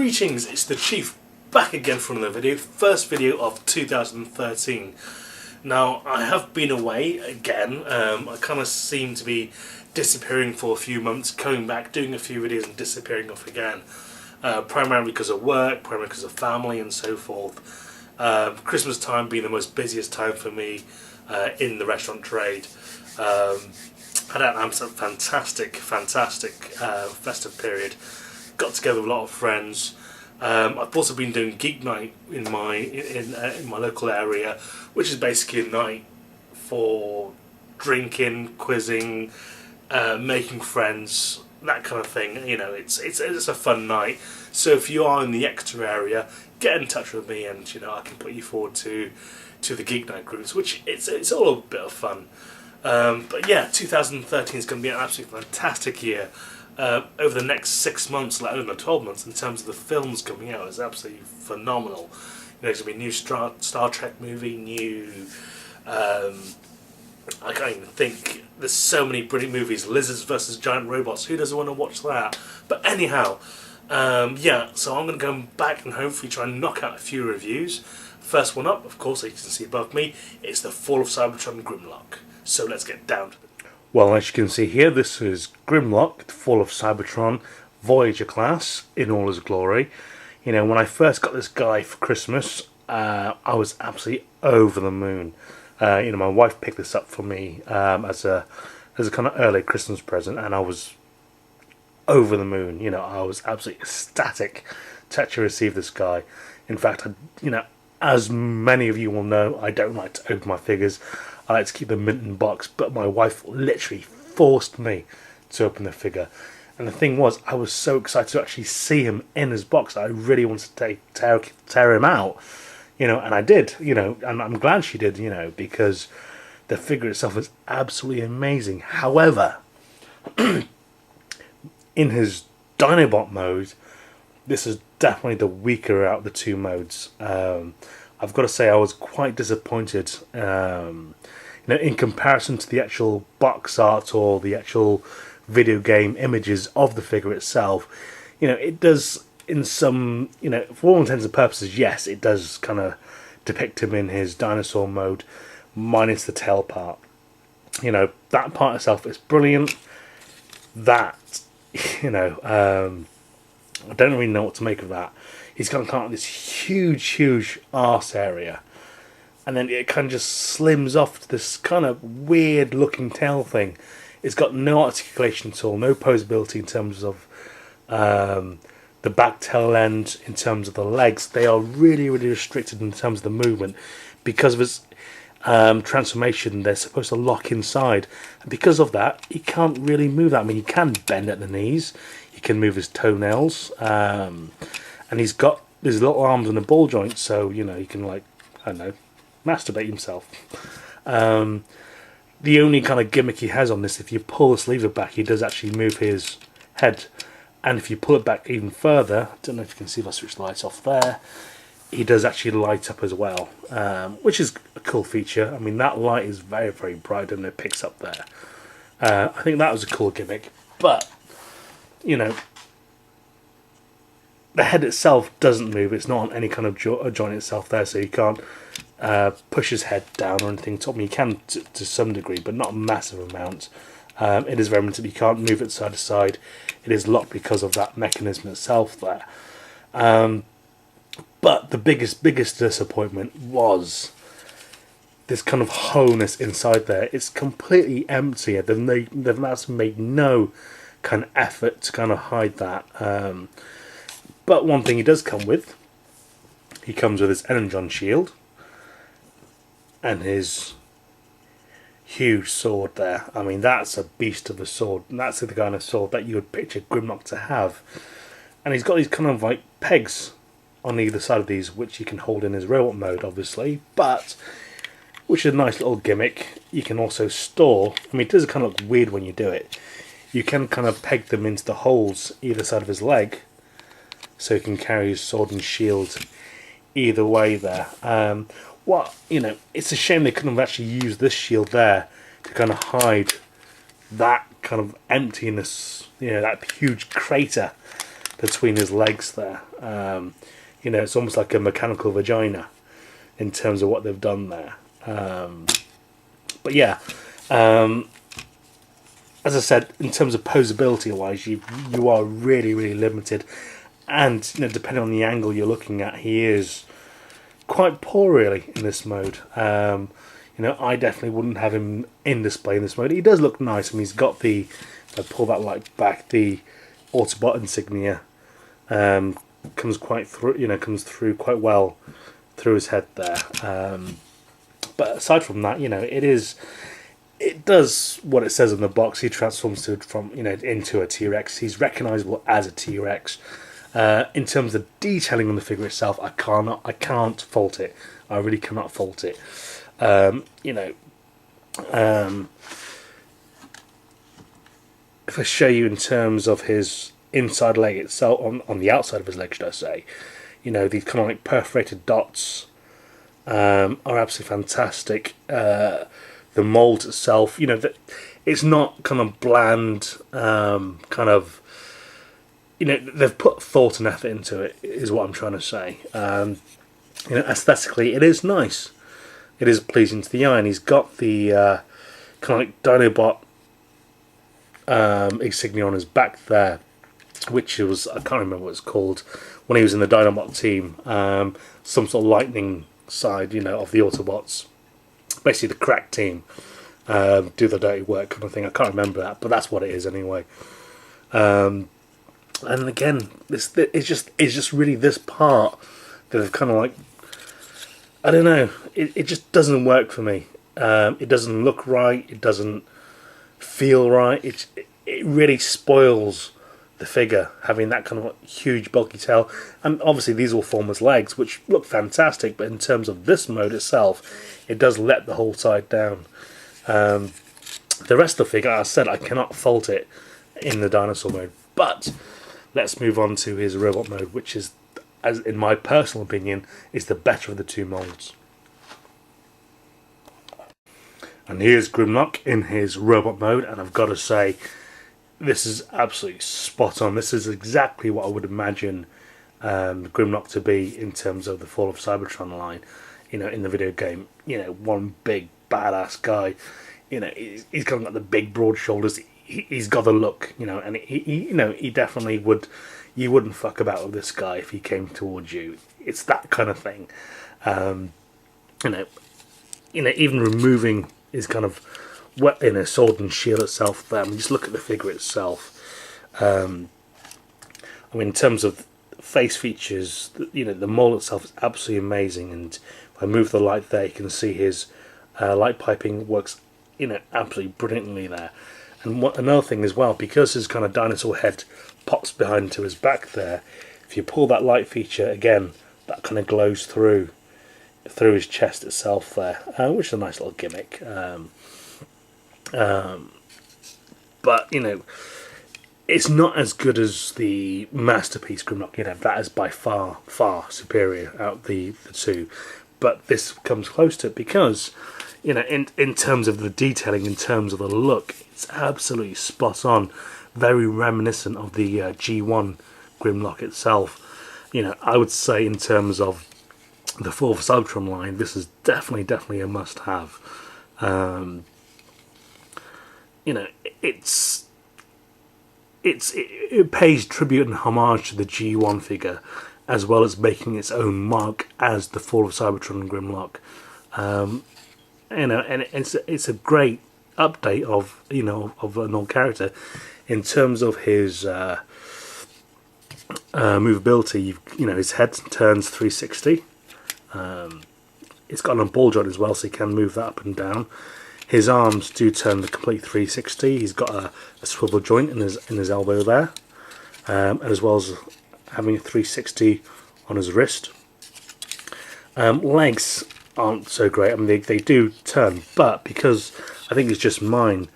Greetings, it's the Chief back again for another video, first video of 2013. Now, I have been away again. I kind of seem to be disappearing for a few months, coming back, doing a few videos and disappearing off again. Primarily because of work, primarily because of family and so forth. Christmas time being the most busiest time for me in the restaurant trade. Had an absolute fantastic festive period. Got together with a lot of friends. I've also been doing geek night in my local area, which is basically a night for drinking, quizzing, making friends, that kind of thing. You know, it's a fun night. So if you are in the Exeter area, get in touch with me, and I can put you forward to the geek night groups, which it's all a bit of fun. But yeah, 2013 is going to be an absolutely fantastic year. Over the next 6 months, let alone 12 months, in terms of the films coming out, is absolutely phenomenal. There's going to be a new Star Trek movie, new... I can't even think. There's so many brilliant movies. Lizards versus Giant Robots. Who doesn't want to watch that? But anyhow, yeah, so I'm going to go back and hopefully try and knock out a few reviews. First one up, of course, as you can see above me, is the Fall of Cybertron Grimlock. So let's get down to it. Well, as you can see here, this is Grimlock, the Fall of Cybertron, Voyager class, in all his glory. When I first got this guy for Christmas, I was absolutely over the moon. My wife picked this up for me as a kind of early Christmas present, and I was over the moon. I was absolutely ecstatic to actually receive this guy. In fact, as many of you will know, I don't like to open my figures. I like to keep them mint in box, but my wife literally forced me to open the figure. And the thing was, I was so excited to actually see him in his box that I really wanted to tear him out. And I did, and I'm glad she did, because the figure itself is absolutely amazing. However, in his Dinobot mode, this is definitely the weaker out of the two modes. I've got to say I was quite disappointed. In comparison to the actual box art or the actual video game images of the figure itself, it does, in some, for all intents and purposes, yes, it does kind of depict him in his dinosaur mode, minus the tail part. That part itself is brilliant. That, I don't really know what to make of that. He's got kind of this huge arse area, and then it kind of just slims off to this kind of weird looking tail thing. It's got no articulation at all, no posability in terms of the back tail end, in terms of the legs. They are really restricted in terms of the movement. Because of its transformation, they're supposed to lock inside. And because of that, he can't really move that. I mean, he can bend at the knees, he can move his toenails, and he's got his little arms and a ball joint, so, he can, like, I don't know, masturbate himself. The only kind of gimmick he has on this, if you pull the sleeve back, he does actually move his head. And if you pull it back even further, I don't know if you can see if I switch the lights off there, he does actually light up as well, which is a cool feature. I mean, that light is very bright and it picks up there. I think that was a cool gimmick. But, the head itself doesn't move. It's not on any kind of joint itself there, so you can't push his head down or anything. I mean, you can to some degree, but not a massive amount. It is very limited. You can't move it side to side. It is locked because of that mechanism itself there. But the biggest disappointment was this kind of wholeness inside there. It's completely empty. They've actually made no kind of effort to kind of hide that. But one thing he does come with, he comes with his Energon shield and his huge sword there. I mean, that's a beast of a sword. And that's the kind of sword that you would picture Grimlock to have. And he's got these kind of like pegs on either side of these, which you can hold in his robot mode, obviously, but which is a nice little gimmick. You can also store, I mean, it does kind of look weird when you do it. You can kind of peg them into the holes either side of his leg, so he can carry his sword and shield either way there. It's a shame they couldn't have actually used this shield there to kind of hide that kind of emptiness, that huge crater between his legs there. You know, it's almost like a mechanical vagina in terms of what they've done there. But yeah, as I said, in terms of posability wise, you are really limited, and you know, depending on the angle you're looking at, he is quite poor really in this mode. You know, I definitely wouldn't have him in display in this mode. He does look nice. I mean, he's got the, if I pull that light back, the Autobot insignia comes quite through. You know, comes through quite well through his head there. But aside from that, you know, it does what it says in the box. He transforms into a T-Rex. He's recognisable as a T-Rex. In terms of detailing on the figure itself, I can't fault it. I really cannot fault it. You know, if I show you in terms of his inside leg itself, on the outside of his leg, should I say, you know, these kind of like perforated dots are absolutely fantastic. The mould itself, you know, it's not kind of bland, kind of, you know, they've put thought and effort into it, is what I'm trying to say. You know, aesthetically, it is nice. It is pleasing to the eye, and he's got the kind of like Dinobot insignia on his back there, which was, I can't remember what it's called, when he was in the Dinobot team, some sort of lightning side, you know, of the Autobots. Basically the crack team, do the dirty work kind of thing. I can't remember that, but that's what it is anyway. And again, it's just really this part that have kind of like, I don't know, it just doesn't work for me. It doesn't look right. It doesn't feel right. It really spoils the figure, having that kind of like huge bulky tail. And obviously these all form as legs, which look fantastic, but in terms of this mode itself, it does let the whole side down. The rest of the figure, as I said, I cannot fault it in the dinosaur mode. But let's move on to his robot mode, which is, as in my personal opinion, is the better of the two molds. And here's Grimlock in his robot mode, and I've got to say, this is absolutely spot on. This is exactly what I would imagine Grimlock to be in terms of the Fall of Cybertron line. You know, in the video game, you know, one big badass guy. You know, he's got the big broad shoulders. He's got the look. You know, and he definitely would. You wouldn't fuck about with this guy if he came towards you. It's that kind of thing. You know, even removing his kind of sword and shield itself there. I mean, just look at the figure itself. I mean, in terms of face features, you know, the mold itself is absolutely amazing. And if I move the light there, you can see his light piping works, you know, absolutely brilliantly there. And another thing as well, because his kind of dinosaur head pops behind to his back there, if you pull that light feature again, that kind of glows through his chest itself there, which is a nice little gimmick. But you know, it's not as good as the masterpiece Grimlock. You know, that is by far superior out of the two. But this comes close to it because, you know, in terms of the detailing, in terms of the look, it's absolutely spot on. Very reminiscent of the G1 Grimlock itself. You know, I would say in terms of the Fall of Cybertron line, this is definitely a must-have. You know, it pays tribute and homage to the G1 figure, as well as making its own mark as the Fall of Cybertron Grimlock. You know, and it's a great update of, you know, of an old character. In terms of his movability, you know, his head turns 360. It's got an ball joint as well, so he can move that up and down. His arms do turn the complete 360. He's got a swivel joint in his elbow there, and as well as having a 360 on his wrist. Legs aren't so great. I mean, they do turn, but because I think it's just mine,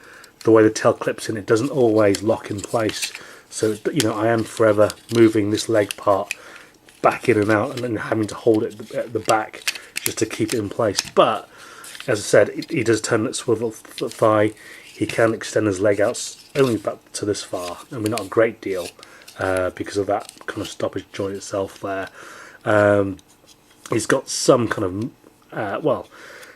the way the tail clips in, it doesn't always lock in place. So, you know, I am forever moving this leg part back in and out, and then having to hold it at the back just to keep it in place. But as I said, he does turn that swivel thigh. He can extend his leg out only back to this far. I mean, not a great deal. because of that kind of stoppage joint itself there. He's got some kind of well,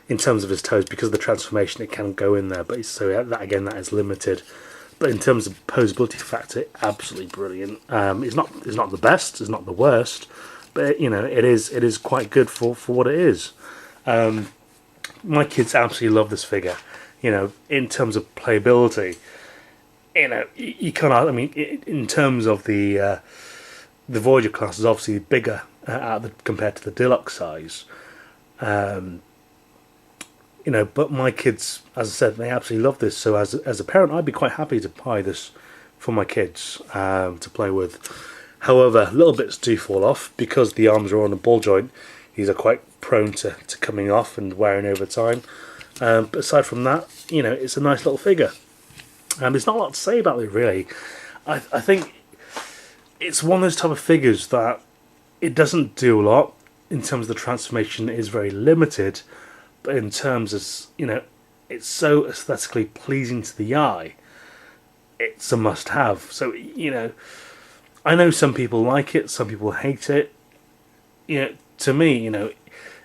in terms of his toes, because of the transformation, it can go in there, but so that again, that is limited. But in terms of posability factor, absolutely brilliant. It's not the best, it's not the worst, but you know, it is quite good for what it is. My kids absolutely love this figure. You know, in terms of playability, you know, you can't. I mean, in terms of the Voyager class is obviously bigger compared to the deluxe size. You know, but my kids, as I said, they absolutely love this. So as a parent, I'd be quite happy to buy this for my kids to play with. However, little bits do fall off because the arms are on a ball joint. These are quite prone to coming off and wearing over time. But aside from that, you know, it's a nice little figure. There's not a lot to say about it, really. I think it's one of those type of figures that it doesn't do a lot in terms of the transformation. It is very limited. But in terms of, you know, it's so aesthetically pleasing to the eye, it's a must-have. So, you know, I know some people like it, some people hate it. You know, to me, you know,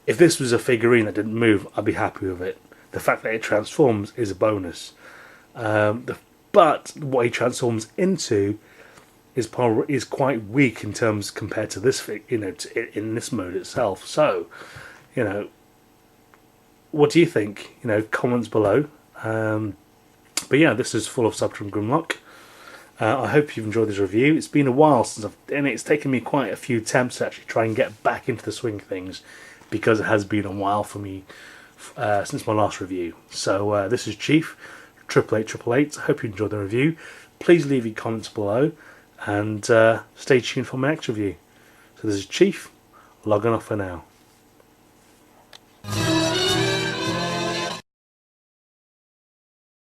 if this was a figurine that didn't move, I'd be happy with it. The fact that it transforms is a bonus. But what he transforms into is quite weak in terms compared to this, you know, in this mode itself. So, you know, what do you think? You know, comments below. But yeah, this is Fall of Cybertron Grimlock. I hope you've enjoyed this review. It's been a while since and it's taken me quite a few attempts to actually try and get back into the swing of things, because it has been a while for me since my last review. So this is Chief, 88888. I hope you enjoyed the review. Please leave your comments below and stay tuned for my next review. So this is Chief, logging off for now.